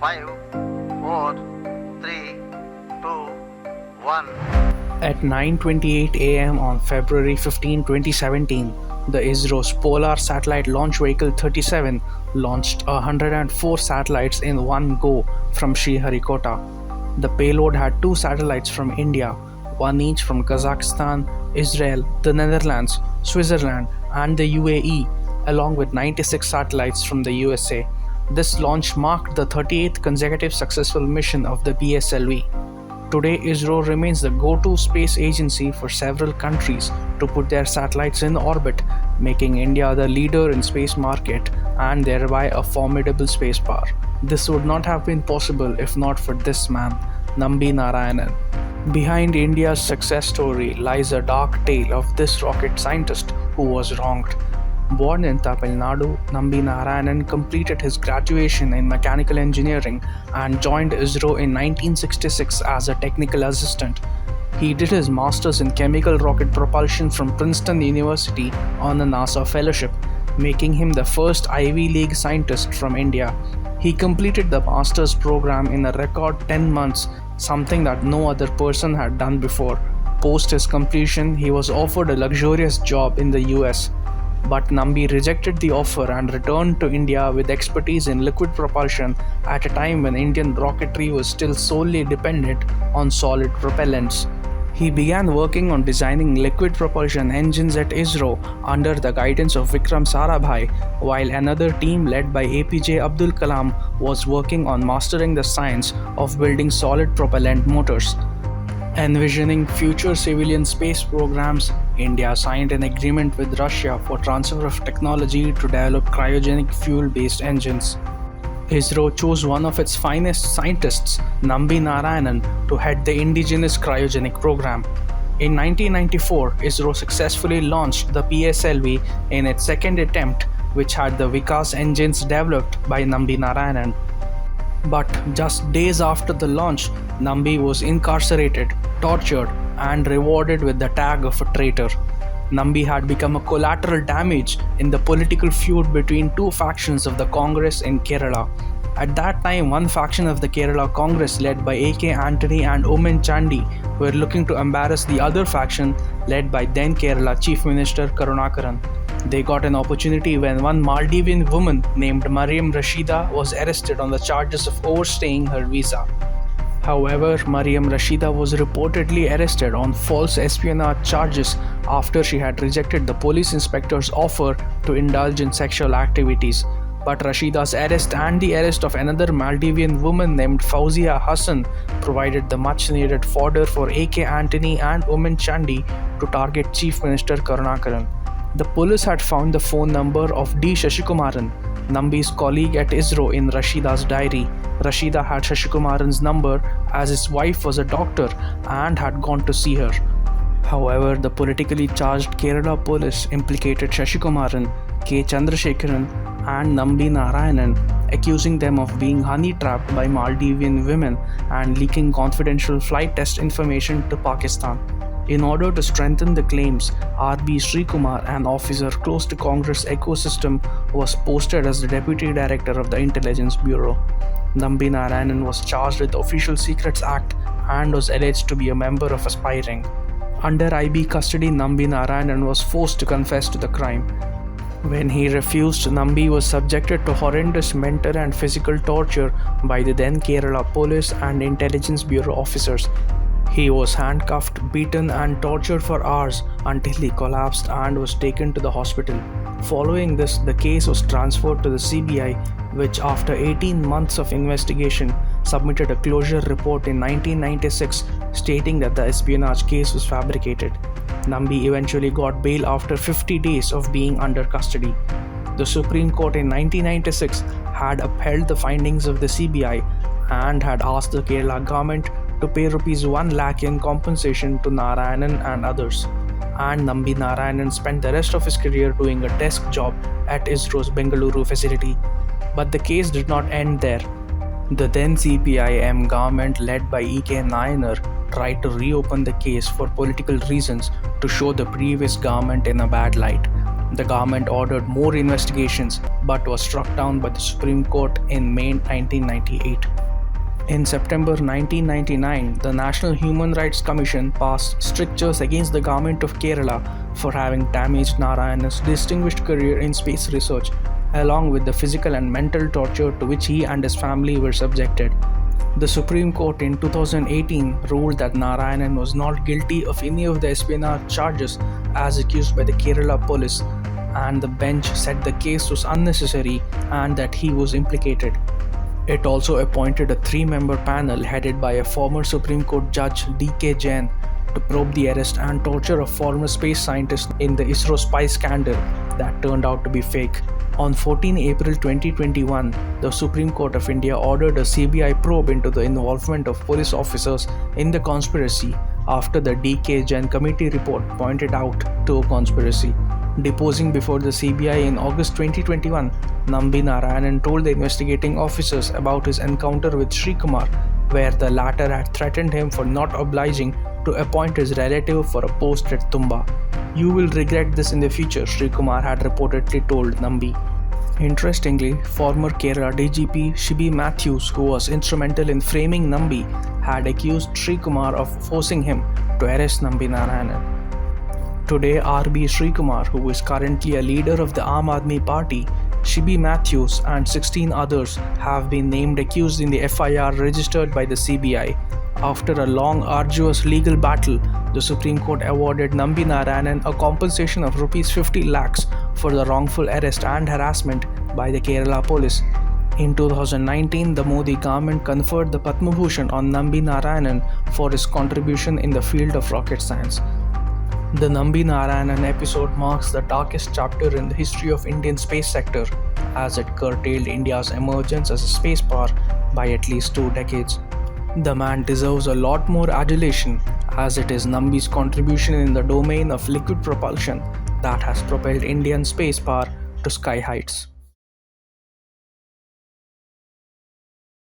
5, 4, 3, 2, 1. At 9:28 a.m. on February 15, 2017, the ISRO's Polar Satellite Launch Vehicle 37 launched 104 satellites in one go from Sriharikota. The payload had two satellites from India, one each from Kazakhstan, Israel, the Netherlands, Switzerland, and the UAE, along with 96 satellites from the USA. This launch marked the 38th consecutive successful mission of the PSLV. Today, ISRO remains the go-to space agency for several countries to put their satellites in orbit, making India the leader in space market and thereby a formidable space power. This would not have been possible if not for this man, Nambi Narayanan. Behind India's success story lies a dark tale of this rocket scientist who was wronged. Born in Tamil Nadu, Nambi Narayanan completed his graduation in mechanical engineering and joined ISRO in 1966 as a technical assistant. He did his master's in chemical rocket propulsion from Princeton University on a NASA fellowship, making him the first Ivy League scientist from India. He completed the master's program in a record 10 months, something that no other person had done before. Post his completion, he was offered a luxurious job in the US. But Nambi rejected the offer and returned to India with expertise in liquid propulsion at a time when Indian rocketry was still solely dependent on solid propellants. He began working on designing liquid propulsion engines at ISRO under the guidance of Vikram Sarabhai, while another team led by APJ Abdul Kalam was working on mastering the science of building solid propellant motors. Envisioning future civilian space programs, India signed an agreement with Russia for transfer of technology to develop cryogenic fuel-based engines. ISRO chose one of its finest scientists, Nambi Narayanan, to head the indigenous cryogenic program. In 1994, ISRO successfully launched the PSLV in its second attempt, which had the Vikas engines developed by Nambi Narayanan. But just days after the launch, Nambi was incarcerated, tortured, and rewarded with the tag of a traitor. Nambi had become a collateral damage in the political feud between two factions of the Congress in Kerala. At that time, one faction of the Kerala Congress led by A.K. Antony and Oommen Chandy were looking to embarrass the other faction led by then Kerala Chief Minister Karunakaran. They got an opportunity when one Maldivian woman named Mariam Rashida was arrested on the charges of overstaying her visa. However, Mariam Rashida was reportedly arrested on false espionage charges after she had rejected the police inspector's offer to indulge in sexual activities. But Rashida's arrest and the arrest of another Maldivian woman named Fauzia Hassan provided the much-needed fodder for A.K. Antony and Oommen Chandy to target Chief Minister Karunakaran. The police had found the phone number of D. Shashikumaran, Nambi's colleague at ISRO, in Rashida's diary. Rashida had Shashikumaran's number as his wife was a doctor and had gone to see her. However, the politically charged Kerala police implicated Shashikumaran, K. Chandrasekharan, and Nambi Narayanan, accusing them of being honey-trapped by Maldivian women and leaking confidential flight test information to Pakistan. In order to strengthen the claims, R.B. Srikumar, an officer close to Congress ecosystem, was posted as the Deputy Director of the Intelligence Bureau. Nambi Narayanan was charged with Official Secrets Act and was alleged to be a member of aspiring. Under IB custody, Nambi Narayanan was forced to confess to the crime. When he refused, Nambi was subjected to horrendous mental and physical torture by the then Kerala Police and Intelligence Bureau officers. He was handcuffed, beaten, and tortured for hours until he collapsed and was taken to the hospital. Following this, the case was transferred to the CBI, which after 18 months of investigation submitted a closure report in 1996 stating that the espionage case was fabricated. Nambi eventually got bail after 50 days of being under custody. The Supreme Court in 1996 had upheld the findings of the CBI and had asked the Kerala government to pay Rs 1 lakh in compensation to Narayanan and others. And Nambi Narayanan spent the rest of his career doing a desk job at ISRO's Bengaluru facility. But the case did not end there. The then CPIM government led by E.K. Nayanar tried to reopen the case for political reasons to show the previous government in a bad light. The government ordered more investigations but was struck down by the Supreme Court in May 1998. In September 1999, the National Human Rights Commission passed strictures against the government of Kerala for having damaged Narayanan's distinguished career in space research, along with the physical and mental torture to which he and his family were subjected. The Supreme Court in 2018 ruled that Narayanan was not guilty of any of the espionage charges as accused by the Kerala police, and the bench said the case was unnecessary and that he was implicated. It also appointed a 3-member panel headed by a former Supreme Court Judge D.K. Jain to probe the arrest and torture of former space scientists in the ISRO spy scandal that turned out to be fake. On 14 April 2021, the Supreme Court of India ordered a CBI probe into the involvement of police officers in the conspiracy after the D.K. Jain committee report pointed out to a conspiracy. Deposing before the CBI in August 2021, Nambi Narayanan told the investigating officers about his encounter with Sri Kumar, where the latter had threatened him for not obliging to appoint his relative for a post at Tumba. "You will regret this in the future," Sri Kumar had reportedly told Nambi. Interestingly, former Kerala DGP Shibi Matthews, who was instrumental in framing Nambi, had accused Sri Kumar of forcing him to arrest Nambi Narayanan. Today, RB Sri Kumar, who is currently a leader of the Aam Aadmi Party, Shibi Matthews and 16 others have been named accused in the FIR registered by the CBI. After a long, arduous legal battle, the Supreme Court awarded Nambi Narayanan a compensation of Rs 50 lakhs for the wrongful arrest and harassment by the Kerala police. In 2019, the Modi government conferred the Padma Bhushan on Nambi Narayanan for his contribution in the field of rocket science. The Nambi Narayanan episode marks the darkest chapter in the history of Indian space sector, as it curtailed India's emergence as a space power by at least 2 decades. The man deserves a lot more adulation, as it is Nambi's contribution in the domain of liquid propulsion that has propelled Indian space power to sky heights.